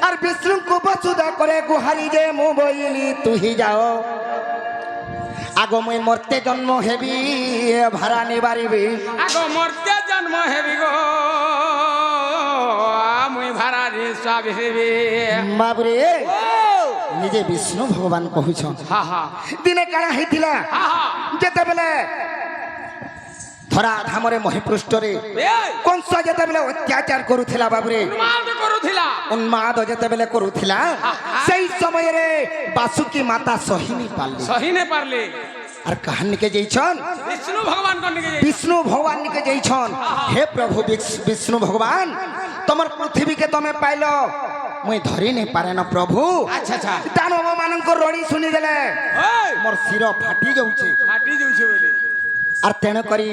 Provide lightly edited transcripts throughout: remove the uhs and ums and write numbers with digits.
আর বিষ্ণুকে বসুধা করে গুহারি যে মু বইলি তুহি যাও আগো মুই মরতে জন্ম হেবি ভাড়া নিবারিবি আগো মরতে জন্ম হেবি গো মুই ভাড়া রে সব হেবি বাবরে নিজে বিষ্ণু ভগবান কহুছন দিনে কাଣା হইতিলা যেতেবেলে ধরা ধামরে মহিপৃষ্ঠরে কংস যেতেবেলে অত্যাচার করুথিলা বাবরে উন্মাদ যেতেবেলে করুথিলা সেই সমୟରେ বাসুকি মাতা সহিনে পারলে আর কাহানিকে যাইছন বিষ্ণু ভগবান নিকে যাইছন হে প্রভু বিষ্ণু ভগবান তোমার পৃথিবীকে তুমি পাইল মুই ধরি নাই পারে না প্রভু আচ্ছা আচ্ছা দানব মানক রড়ি শুনি দেলে মোর শির ফাটি যাউছে বলে আর তেণ করি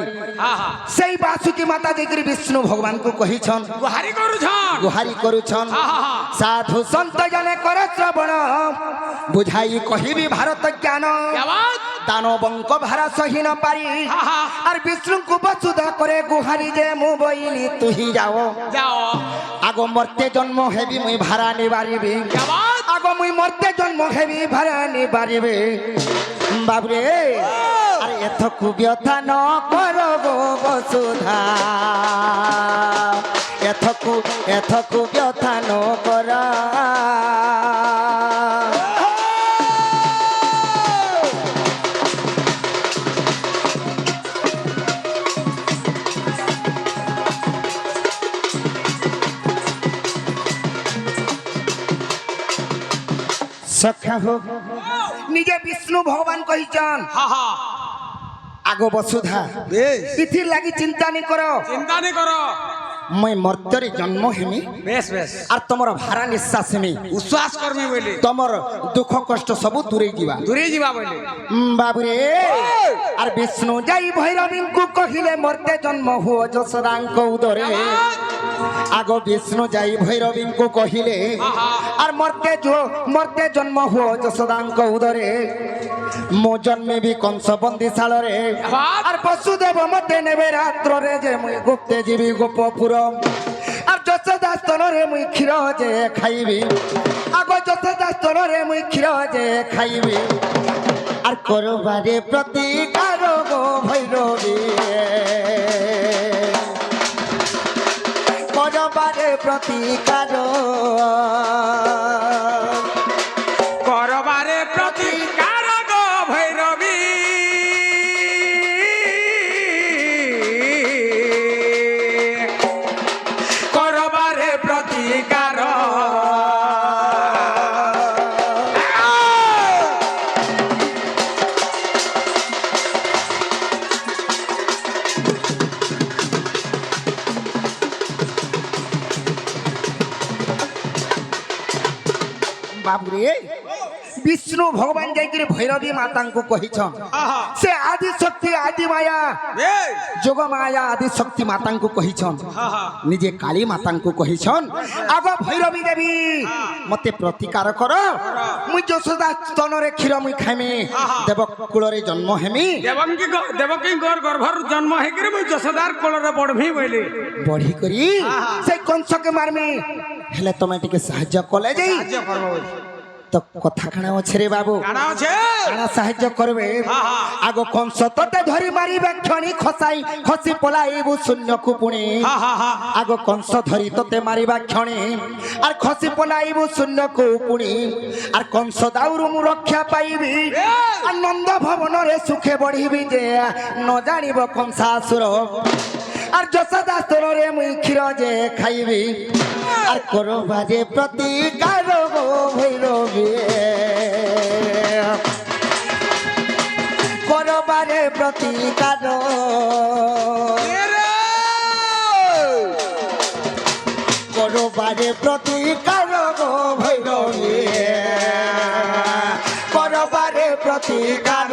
সেই বাসুকি মাতা যেগিরি বিষ্ণু ভগবান কো কহিছন গুহারি করুছন সাধু সন্ত জনে করে শ্রবণ বুঝাই কহিবি ভারত জ্ঞান দানবঙ্ক ভাড়া সহি ন পারি আর বিষ্ণুকে বসুধা করে গুহারি যে মু বইলি তুহি যাও আগো মরতে জন্ম হেবি মুই ভাড়া নিবারিবি আগো মুই মরতে জন্ম হেবি ভাড়া নিবারিবি বাবরে আরে এথকু ব্যথা ন কর গো বসুধা এথকু ব্যথা ন কর সখা হোক নিজে বিষ্ণু ভগবান কহিছন আগো বসুধা ইথির লাগি চিন্তা নি করো মই মর্ত্যরে জন্ম হেমি আর তোমার ভাড়া নিঃশ্বাস হেমি উচ্ছ্বাস করমি বলে তোমার দুঃখ কষ্ট সবু দূরে ଯିବା বলে বাবুরে আর বিষ্ণু যাই ভৈরবীଙ୍କୁ কহিলে মর্তে জন্ম হুও যশোদাঙ্ক উদরে আগো বিষ্ণু যাই ভৈরবীଙ୍କୁ কহিলে আর মর্তে জন্ম হুও যশোদাঙ্ক উদরে মো জন্মেবি কংস বন্দিশালরে আর বসুদেব মতে নেবে রাত্রে যে মুই গুপ্তে যাবি গোপপুর আর যশোদা স্তନରେ মুই ক্ষীর যে খাইবি আগো যশোদা স্তନରେ মুই ক্ষীর যে খাইবি আর করবারে প্রতিকার গো ভৈরবী করবারে প্রতিকার গো ভৈরবী করবারে প্রতিকার বাবুরে বিষ্ণু ভগবান যাইকি ভৈরবী মাতাঙ্কু কহিছন সে আদি শক্তি আদি মায়া যোগ মায়া আদি শক্তি মাতাঙ্কু কহিছন নিজে কালী মাতাঙ্কু কহিছন আগ ভৈরবী দেবী মতে প্রতিকার কর মুই যশোদা স্তନରେ ক্ষীর মুই খাইমি দেবকুଳରେ জন্ম হেমি দেবকী গর্ভর জন্ম হেকি মুই যশোদার কোଳରେ বড়ভি বইলি বড়ি করি সেই কংসকে মারমি হেলে তুমি টিকে সাহায্য কলে যাই তো কথা কাଣା আছে রে বাবু কাଣା সাহায্য করবে আগো কংস তোতে ধরি মারিবে ক্ষণি খসি পলাইবু শূন্যকু পুনি আগো কংস ধরি তোতে মারিবা ক্ষণি আর খসি পলাইবু শূন্যকু পুনি আর কংস দাউরু মু রক্ষা পাইবি আর নন্দ ভবনরে সুখে বঢ়িবি যে ন জানিব কংসাসুর আর যশোদা স্তରରେ মুই ক্ষীর যে খাইবি আর করবারে প্রতিকার গো ভৈরবী করবারে প্রতিকার করবারে প্রতিকার গো ভৈরবী করবারে প্রতিকার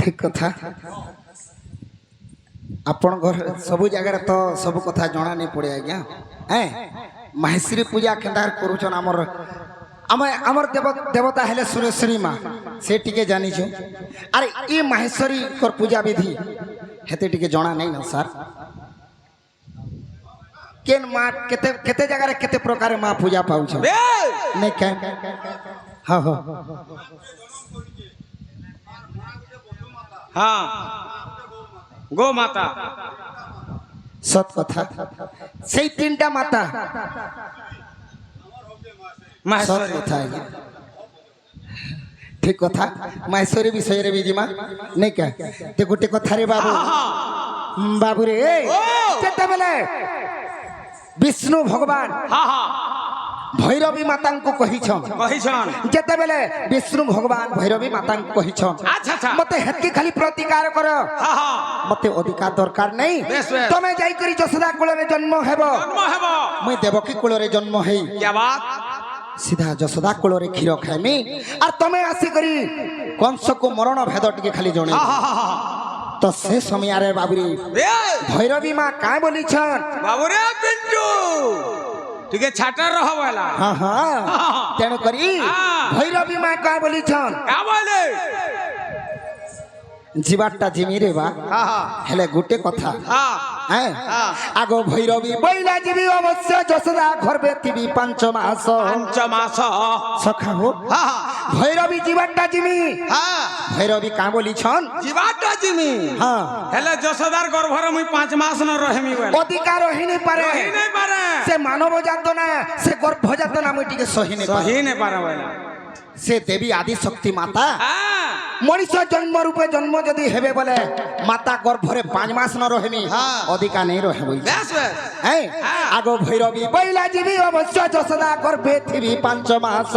ঠিক কথা ଆପଣ ଘର ସବୁ ଜାଗାରେ ତ ସବୁ କଥା ଜଣା ନେଇ ପଡ଼େ ଆଜ୍ଞା ହେଁ ମାହେଶ୍ରୀ ପୂଜା କେନ୍ତା କରୁଛନ୍ ଆମର ଦେବତା ହେଲେ ସୁରେଶ୍ଵରୀ ମା ସେ ଟିକେ ଜାଣିଛୁ ଆରେ ଇ ମାହେଶ୍ଵରୀଙ୍କର ପୂଜା ବିଧି ହେତେ ଟିକେ ଜଣା ନାଇଁ ନା ସାର୍ କେନ୍ ମା କେତେ ଜାଗାରେ କେତେ ପ୍ରକାର ମା ପୂଜା ପାଉଛ ନାଇଁ କେଁ ହଁ ହଁ हाँ गो माता সৎ কথা সেই তিনটা মাতা সৎ महेश्वरी কথা আଜ୍ଞା ঠিক কথা মাহেশ্বରୀ ବିଷୟରେ ବି ଯିମା ନାଇଁ କା ତେ ଗୋଟେ କଥାରେ ବାବୁ ବାବୁରେ ଯେତେବେଳେ ବିଷ୍ଣୁ ଭଗବାନ हाँ हाँ ଭୈରବୀ ମାତାଙ୍କୁ କହିଛନ୍ कहिछन ଯେତେବେଳେ ବିଷ୍ଣୁ ଭଗବାନ ଭୈରବୀ ମାତାଙ୍କୁ କହିଛନ୍ अच्छा अच्छा ମତେ ହେତକି ଖାଲି ପ୍ରତିକାର କର हाँ हाँ ମତେ ଅଧିକାର ଦରକାର ନାହିଁ ବେଶ, ବେଶ। ତମେ ଯାଇକରି ଯଶୋଦା କୂଳରେ ଜନ୍ମ ହେବ जन्म है वो ମୁଇଁ ଦେବକୀ କୂଳରେ ଜନ୍ମ ହେଇ क्या बात ସିଧା ଯଶୋଦା କୂଳରେ କ୍ଷୀର ଖାଇମି আর ତମେ ଆସିକରି କଂସକୁ ମରଣ ଭେଦ ଟିକେ ଖାଲି ଜଣେ हाँ हाँ हाँ हाँ ତ ସେ ସମୟରେ ବାବୁରେ रे ଭୈରବୀ ମା କାଁ ବୋଲିଛନ୍ बाबू रे पिंटू ठीक है छाटर रहो वाला ହଁ ହଁ ତେଣୁ କରି ଭୈରବୀ ମା କାଁ ବୋଲିଛନ୍ क्या बोले ଯିବାଟା ଜିମିରେ ବା हाँ हाँ ହେଲେ ଗୋଟେ କଥା हाँ হ্যাঁ আগ ভৈরবী বইলা যাবি অবশ্য যশোদা ঘরবে থিবি 5 মাস पंचमास সখা হো हाँ हाँ ভৈরবী জীবাটা জিমি हाँ ভৈরবী কাঁ বলিছন जीवाटा जिमी হ্যাঁ हेले जसोदार गर्भर मुई 5 मास न रहमी वाला অধিকার রহিনি পারে रही नहीं पारे সে মানব জাত না সে গর্ভজাত না মুই টিকে সহিনি পারে सही नहीं पारे वाला সে দেবী আদি শক্তি মাতা हाँ মଣିষ জন্ম রূপে জন্ম যদি হেবে বলে মাতা গর্ভরে 5 মাস ন রহিমি হ্যাঁ। অধিকার নেই রহে বই बस बस হ্যাঁ আগ ভৈরবী বইলা যাবি অবশ্য যশোদা গর্ভে থিবি 5 মাস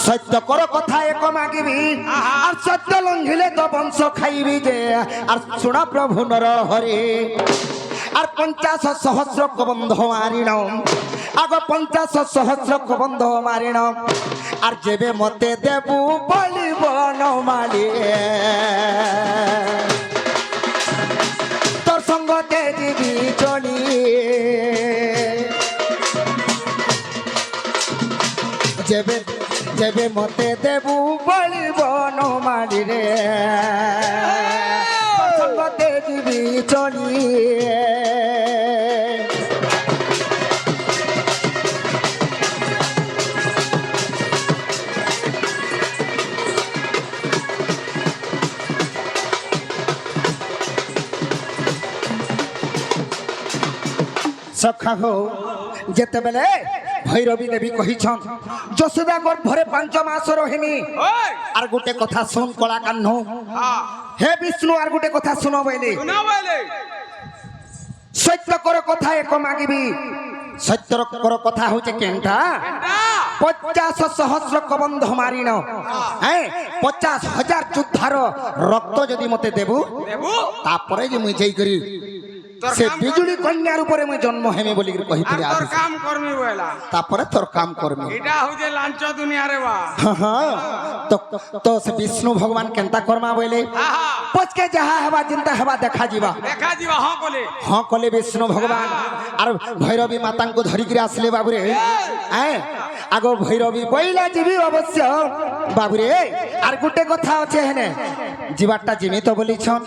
সত্য কর কথা এক মাগিবি আর সত্য লঙ্ঘিলে তো বংশ খাইবি যে আর শোনা প্রভু নর হরি আর 50 সহস্র কবন্ধ মারিণ আগ 50 সহস্র কবন্ধ মারিণ আর যেবে মতে দেবু বলিব নমালি তোর সঙ্গতে দিবি চলি যেবে যেবে মতে দেবু বলিব নমালি রে তোর সঙ্গতে দিবি চলি সখা হো যেতেবেলে ভৈরবী দেবী কহিছন যশোদা গর্ভরে 5 মাস রহিমি ओए আর গোটে কথা শুন কলা কাহ্ন हाँ হে বিষ্ণু আর গোটে কথা শুনো বইলে सुना वाले সত্য কর কথা এক মাগিবি সত্য কর কথা হচ্ছে কেনটা 50 সহস্র কবন্ধ মারিণ হ্যাঁ 50,000 যুদ্ধার রক্ত যদি মতে দেবু देबू তারপরে যে মুই যাই করি তোর সে কাম বিজুলি কন্যার উপরে মুই জন্ম হেমি বলি কহিଥିଲି আর তোর আদি কাম করমি वाला তারপরে তোর কাম করবি এটা হচ্ছে লাঞ্চ দুনিয়া রে বা তো তো সে বিষ্ণু ভগবান কেনতা কর্মা বইলে हाँ हाँ পচকে যাহা হেবা চিন্তা হেবা দেখা ଯିବା देखा जीवा हाँ बोले ହଁ କଲେ ବିଷ୍ଣୁ ଭଗବାନ আর ভৈরবী মাতাଙ୍କୁ ধরিକିରି আসলে বাবুরে হ্যাঁ আগ ভৈরবী বইলা ଯିବି অবশ্য বাবুরে আর গোটে কথা আছে হেনে ଯିବାটা ଯିমি তো বলিছন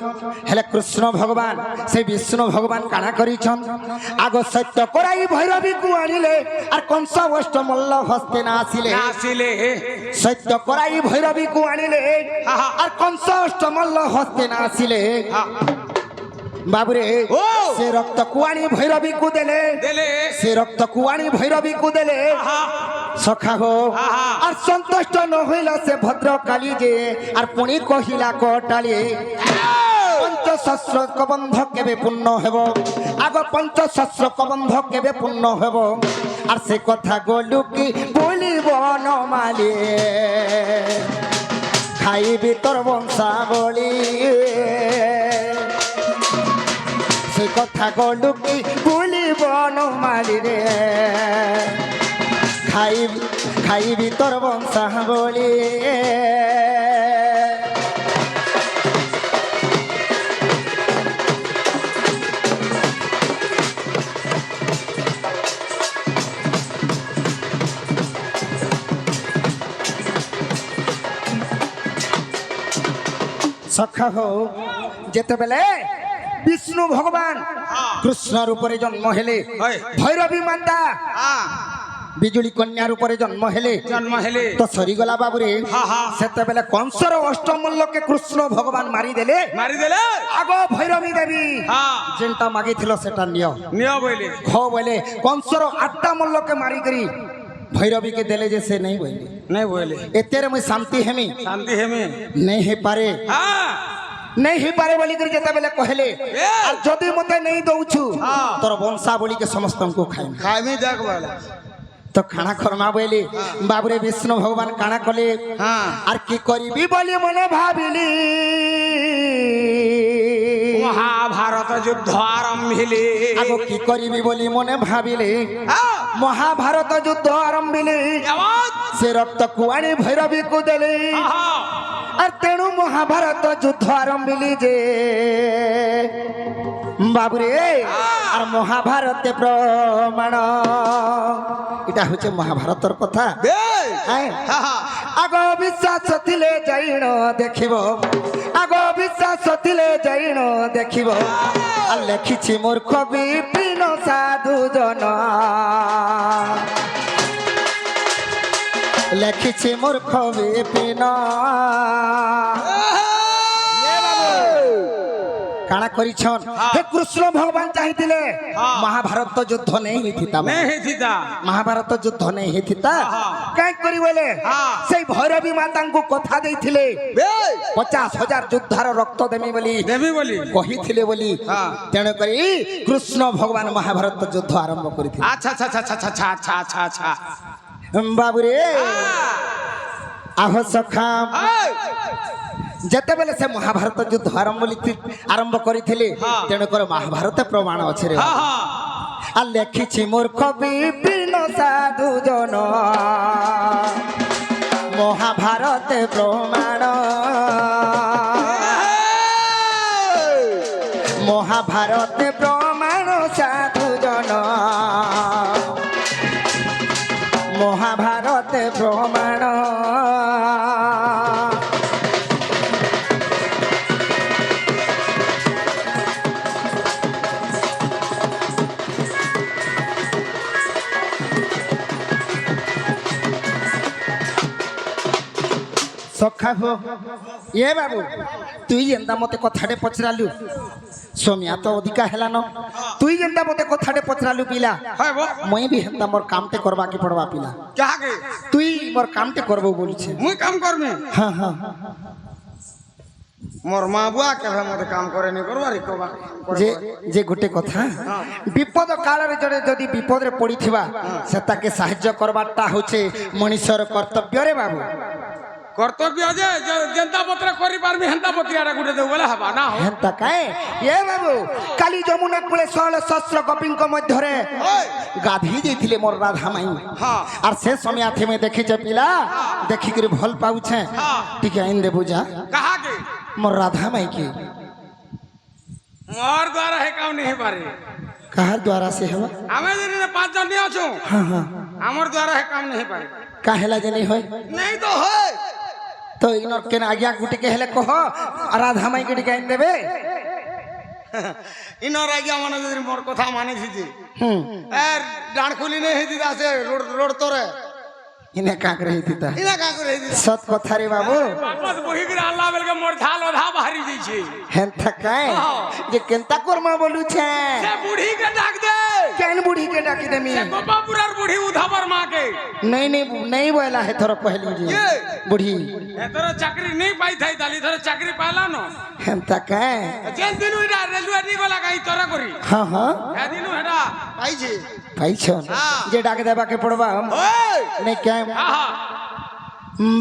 হেলে কৃষ্ণ ভগবান সেই বিষ্ণু ভগবান কানা করিছন আগ সত্য করাই ভৈরবীକୁ আনিলে আর কংস অষ্ট মল্ল হস্তে না আসিলে नासिले সত্য করাই ভৈরবীକୁ আনিলে আর কংস অষ্ট মল্ল হস্তে না আসিলে हाँ বাবুরে ও! সে রক্ত কুয়ানি ভৈরবীକୁ দেলে देले সে রক্ত কুয়ানি ভৈরবীକୁ দেলে हाँ সখা হো আহা। আর সন্তুষ্ট ন হইল সে ভদ্র কালী যে আর পুনি কহিলা কটালি পঞ্চশস্ত্র কবন্ধ কেবে পূর্ণ হেব আগ পঞ্চশস্ত্র কবন্ধ কেবে পূর্ণ হেব আর সে কথা গলু কি বলিব নমালি খাইবি তোর বংশাবলী সে কথা গলু কি বলিব নমালি রে খাইবি তোর বংশাবলী সখা হো যেতেবেলে বিষ্ণু ভগবান কৃষ্ণ রূপরে জন্ম হেলে হয়। ভৈরবী মাতা বিজুଳି କନ୍ୟା ରୂପରେ ଜନ୍ମ ହେଲେ ତ ସରିଗଲା ବାବୁରେ ସେତେବେଳେ କଂସର ଅଷ୍ଟମଲ୍ଲକେ କୃଷ୍ଣ ଭଗବାନ ମାରିଦେଲେ ଆଗ ଭୈରବୀ ଦେବୀ ଯେନ୍ଟା ମାଗିଥିଲ ସେଟା ନିଅ ଖ ବୋଇଲେ କଂସର ଆଠଟା ମଲ୍ଲକେ ମାରିକରି ଭୈରବୀକେ ଦେଲେ ଯେ ସେ ନେଇ ବୋଇଲେ ଏତେରେ ମୁଇଁ ଶାନ୍ତି ହେମି ନେଇ ହେଇପାରେ नहीं ही पारे बोली कर जेतेबेले कहले और जदी मते नहीं दउछु तोर वंशावली के समस्त को खाइमी देख बोला तो खाना खरमा बोली बाबुरे विष्णु भगवान काना कले और की करिबी बोली मने भाबिली महाभारत युद्ध आरंभिले आगो की करिबी बोली मने भाबिले महाभारत युद्ध आरंभिले से रक्त कुआणी भैरवी को देले और तेणु महाभारत युद्ध आरंभिली जे बाबुरे और महाभारत प्रमाण এটা হচ্ছে মহাভারতের কথা আগ বিশ্বাস থিলে যাইণ দেখিব আগ বিশ্বাস থিলে যাইণ দেখিব আর লেখিছি মূর্খ বিপিন সাধু জন লেখিছি মূর্খ বিপিন কাଣା করিছন হে কৃষ্ণ ভগবান চাইতিলে মহাভারত যুদ্ধ নেই হিতা মহাভারত যুদ্ধ নেই হিতা কাই করি বলে সেই ভৈরবী মাতাଙ୍କୁ কথা দেইଥିଲେ 50,000 যোদ্ধার রক্ত দেমি বলি কহিଥିଲେ বলি তেণু করি কৃষ্ণ ভগবান মহাভারত যুদ্ধ আরম্ভ করিଥିଲେ আচ্ছা আচ্ছা আচ্ছা আচ্ছা আচ্ছা আচ্ছা আচ্ছা বাবুরে আহ সখা যেতেবেলে সে মহাভারত যুদ্ধ আরম্ভ করিଥିଲେ তেণুকর মহাভারত প্রমাণ আছে রে আর লেখিছি মূর্খ বিপিন সাধু জন মহাভারত প্রমাণ মহাভারত প্রমাণ সাধু জন মহাভারত প্রমাণ সখা হো এ বাবু তুই যেন্তা মতে কথাটে পচরালু সোমিয়া তো অধিকা হেলান তুই যেন্তা মতে কথাটে পচরালু পিলা মই বি হেন্তা মোর কামতে করবা কি পড়বা পিলা তুই মোর কামতে করবো বলছে মুই কাম করবি হ্যাঁ হ্যাঁ মোর মা বুয়া কেবে মতে কাম করে নি করবারি কবা যে যে গোটে কথা বিপদ কাଳରେ জড়ে যদি বিপদরে পড়িথিবা সে তাকে সাহায্য করবারটা হচ্ছে মনুষ্যর কর্তব্য রে বাবু কর্তব্য যে জনতা পত্র করি পারবি হেন্তা পত্রিয়াটা গুটে দেব বলে হবা না হেন্তা কায়ে এ বাবু কালি যমুনা কূলে 16 সহস্র গোপীଙ୍କ ମଧ୍ୟରେ গাধি ଯାଇଥିଲେ মোর রাধা মাই আর সে সময় থেমে দেখিছে পিলা দেখি করে ভাল পাউছে টিকে আইন দে বুঝা কাহা কে মোর রাধা মাই কি মোর দ্বারা হে কাম नहीं পারে কাহার দ্বারা সে হবা আমি যদি 5 জন নিয়ে আছো হ্যাঁ হ্যাঁ আমার দ্বারা হে কাম नहीं পারে কাহেলা যে नहीं হয় नहीं तो হয় তো ইনর কেন আজ্ঞা গুটিকে হেলে কহ রাধা মাই কে টিকে আইন দেবে ইনর আজ্ঞা মানে যদি মোর কথা মানিছি যে আর ডান খুলি নেই হেদি আছে রোড তোরে ইনে কাক রহি দিতা ইনা কা করে হেদি সত কথা রে বাবু বাপস বহি করে আল্লাহ বেলকে মোর ঝাল ওধা বাহারি যাইছে হেন থাকায় যে কেনতা কর্মা বলুছে সে বুড়ি কে ডাক দে কেন বুড়ি के डाकी देमी से गोपापुरार बुढ़ी उधावर माँ के नहीं बोला है थोड़ा पहली जी बुढ़ी तोरा चाकरी नहीं पाई थाई ताली तोरा चाकरी पाला न हम तक है जेन दिनु इडा रेलवे नी गला काई तोरा करी हां हां ए दिनु हेडा पाई छे पाई छ जे डाक देबा के पड़बा हम नहीं क्या हां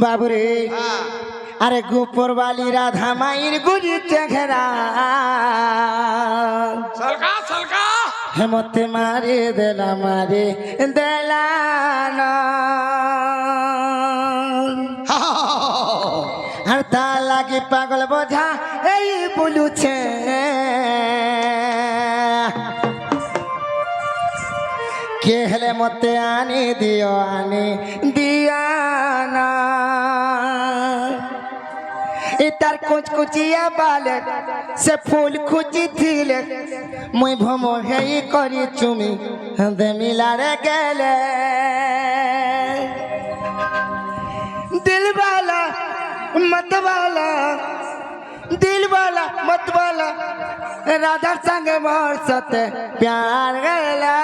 बाबू रे अरे गोपर वाली राधा माईर गुजी चेहरा सलका सलका हेमते मारे देला ना हर ताला की पागल बोझा এই বলুছে কে হেলে মতে আনি দিও না তার কুচকুচিয়া বালে সে ফুল খুঁজি থিলে মুই ভম হেই করি চুমি দে মিলারে গেলে দিলওয়ালা मतवाला दिलवाला मतवाला राधा संग मोर सते प्यार गला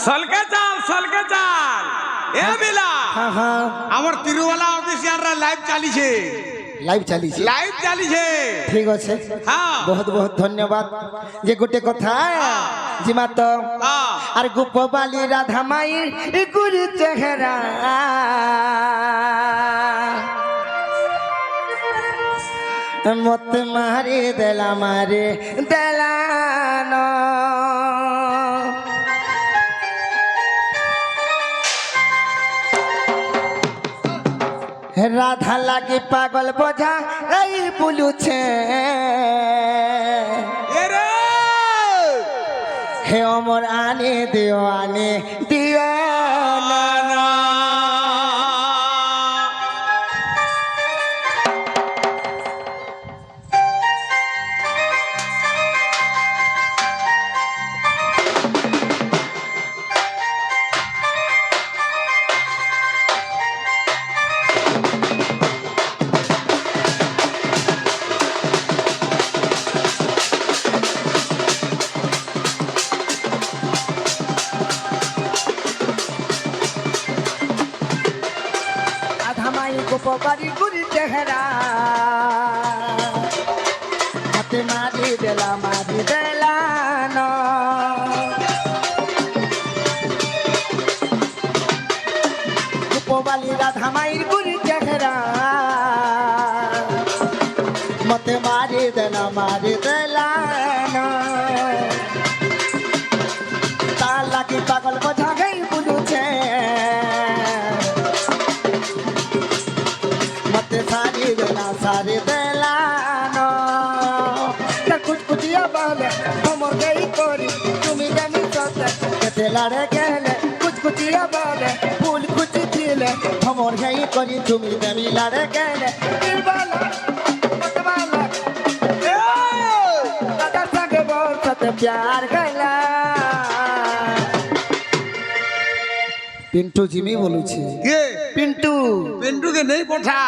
সলকে চাল এ বিলা हाँ हाँ আমার তিরুবালা অফিসিয়ালরা লাইভ চালিছে ठीक আছে হ্যাঁ बहुत बहुत धन्यवाद যে গোটে কথা জিমা তো হ্যাঁ আর গোপবালি রাধা মাই গুরি চেহারা মত মারি দেলানো রাধা লাগে পাগল বোঝা এই বলুছে এরে হে অমর আনে দিও না গোপবাড়ি গুরি চেহারা হাতে মারি দেলানো গোপবালি রাধা মাইর গুরি চেহারা মতে মারি দেলানো তার লাগি পাগল বোঝা গই বুঝুছে सारी देलानो कुछ कुचिया बाले हमर गई कोरी तुमी जानी सोते केते लड़े गेले कुछ कुचिया बाले फूल कुची थिले हमर गई कोरी तुमी जानी लड़े गेले दिलवाला मतवाला दादा संगे बोल सते प्यार गला पिंटू जिमी बोलुछे কে पिंटू কে নেই পঠা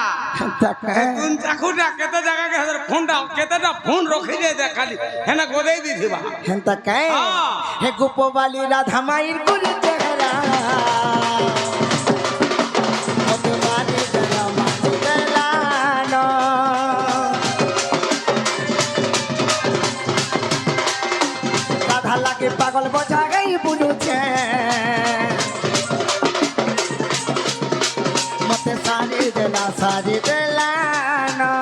তাকে তুই চাকুটা কেতে জায়গা কে ফোনটা কেতেটা ফোন রখি দে খালি হেনা গোদেই দিছিবা হেনতা কে হ্যাঁ। হে গোপবালি রাধা মাইর গুরি চেহারা মতে মারি দেলানো রাধা লাগে পাগল বোঝা গই বুঝুছে মতে সারি দেলানো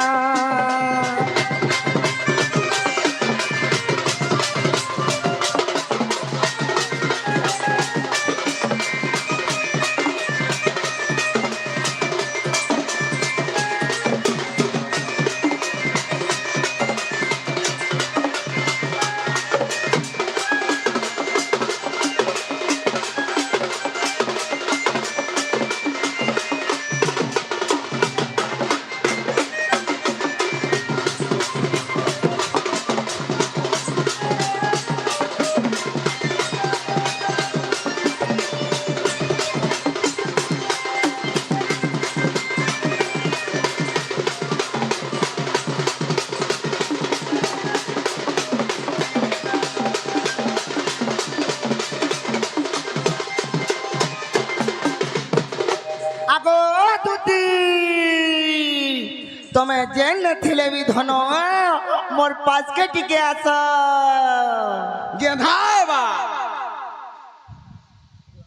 तमे जेल थिले भी धनो मोर पास के टिके आसा गेधाए बा